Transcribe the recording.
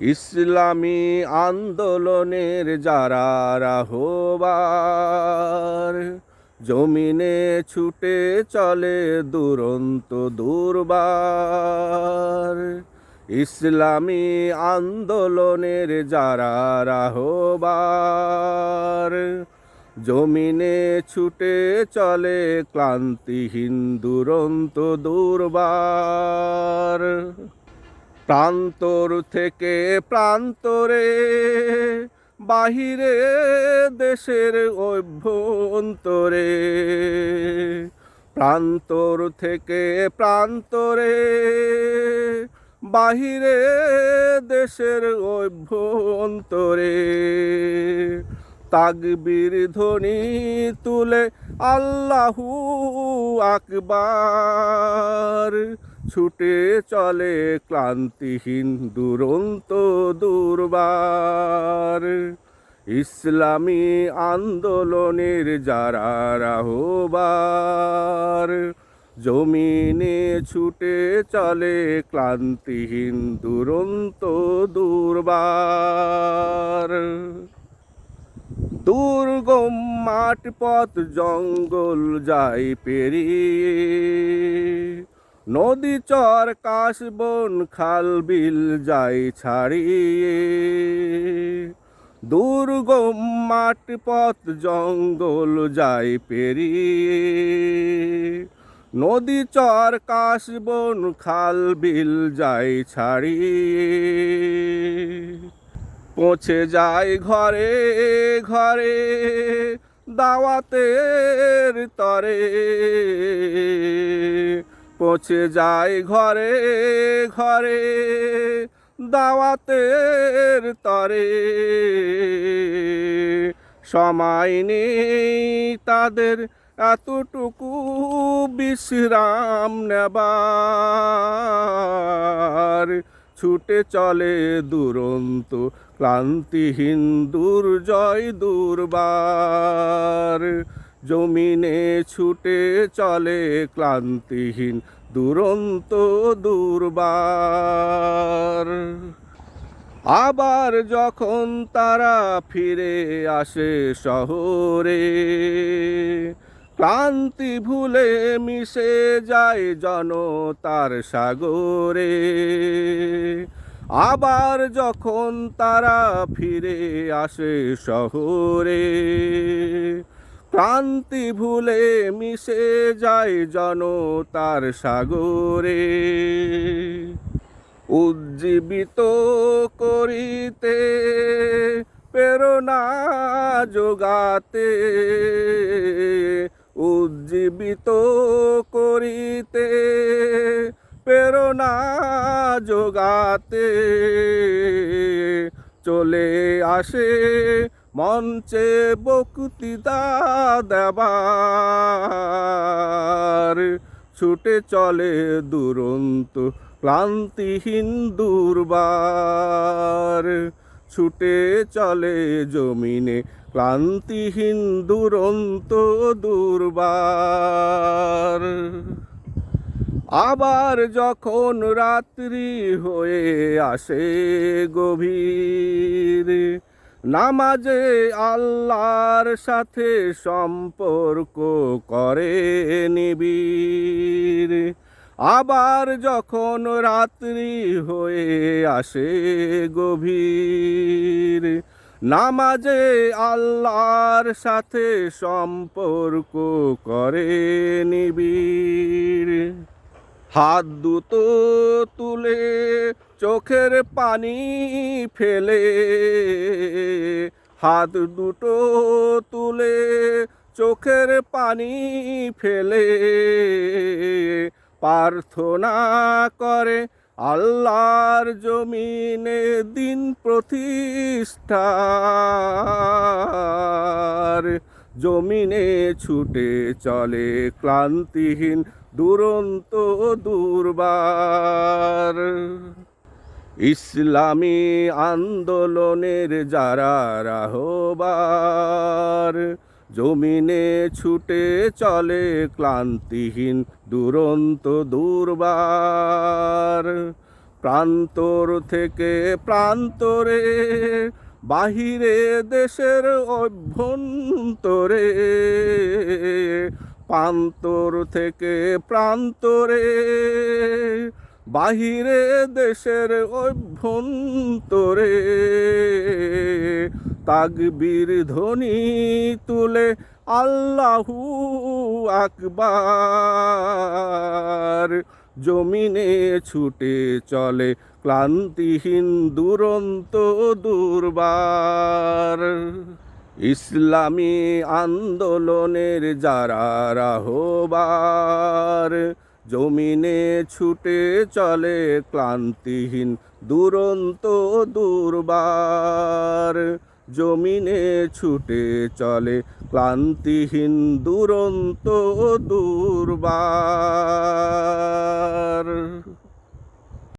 ইসলামী আন্দোলনের যারা রাহবার, জমিনে ছুটে চলে দুরন্ত দুর্বার। ইসলামী আন্দোলনের যারা রাহবার, জমিনে ছুটে চলে ক্লান্তিহীন দুরন্ত দুর্বার। প্রান্তর থেকে প্রান্তরে, বাহিরে দেশের অভ্যন্তরে, প্রান্তর থেকে প্রান্তরে, বাহিরে দেশের অভ্যন্তরে, তাকবীর ধ্বনি তুলে আল্লাহু আকবার, ছুটে চলে ক্লান্তিহীন দুরন্ত দুর্বার। ইসলামী আন্দোলনের যারা রাহবার, জমিনে ছুটে চলে ক্লান্তিহীন দুরন্ত দুর্বার। দুর্গম মাঠ পথ জঙ্গল যাই পেরিয়ে, নদী চর কাশবন খাল বিল যাই ছাড়িয়ে। দুর্গম মাঠ পথ জঙ্গল যাই পেরিয়ে, নদী চর কাশবন খাল বিল যাই ছাড়িয়ে। পৌঁছে যায় ঘরে ঘরে দাওয়াতের তরে, পৌঁছে যায় ঘরে ঘরে দাওয়াতের তরে। সময় নেই তাদের এতটুকু বিশ্রাম নেবার, ছুটে চলে দুরন্ত ক্লান্তিহীন দুর্জয় দুর্বার। জমিনে ছুটে চলে ক্লান্তিহীন দুরন্ত দুর্বার। আবার যখন তারা ফিরে আসে শহরে, ক্লান্তি ভুলে মিশে যায় জনতার সাগরে। আবার যখন তারা ফিরে আসে শহরে, ক্লান্তি ভুলে মিশে যায় জনতার সাগরে। উজ্জীবিত করিতে প্রেরণা যোগাতে, উজ্জীবিত করিতে প্রেরণা যোগাতে, চলে আসে মঞ্চে বক্তৃতা দেবার। ছুটে চলে দুরন্ত ক্লান্তিহীন দুর্বার, ছুটে চলে জমিনে ক্লান্তিহীন দুরন্ত দুর্বার। আবার যখন রাত্রি হয়ে আসে গভীর, নামাজে আল্লাহর সাথে সম্পর্ক করে নিবিড়। আবার যখন রাত্রি হয়ে আসে গভীর, নামাজে আল্লাহর সাথে সম্পর্ক করে নিবিড়। হাত দুটো তুলে চোখের পানি ফেলে, হাত দুটো তুলে চোখের পানি ফেলে, প্রার্থনা করে আল্লাহর জমিনে দিন প্রতিষ্ঠার। জমিনে ছুটে চলে ক্লান্তিহীন দুরন্ত দুর্বার। ইসলামী আন্দোলনের যারা রাহবার, জমিনে ছুটে চলে ক্লান্তিহীন দুরন্ত দুর্বার। প্রান্তর থেকে প্রান্তরে, বাহিরে দেশের অভ্যন্তরে, প্রান্তর থেকে প্রান্তরে, বাহিরে দেশের অভ্যন্তরে, তাকবীর ধ্বনি তুলে আল্লাহু আকবার, জমিনে ছুটে চলে ক্লান্তিহীন দুরন্ত দুর্বার। ইসলামী আন্দোলনের যারা রাহবার, জমিনে ছুটে চলে ক্লান্তিহীন দুরন্ত দুর্বার, জমিনে ছুটে চলে ক্লান্তিহীন দুরন্ত দুর্বার।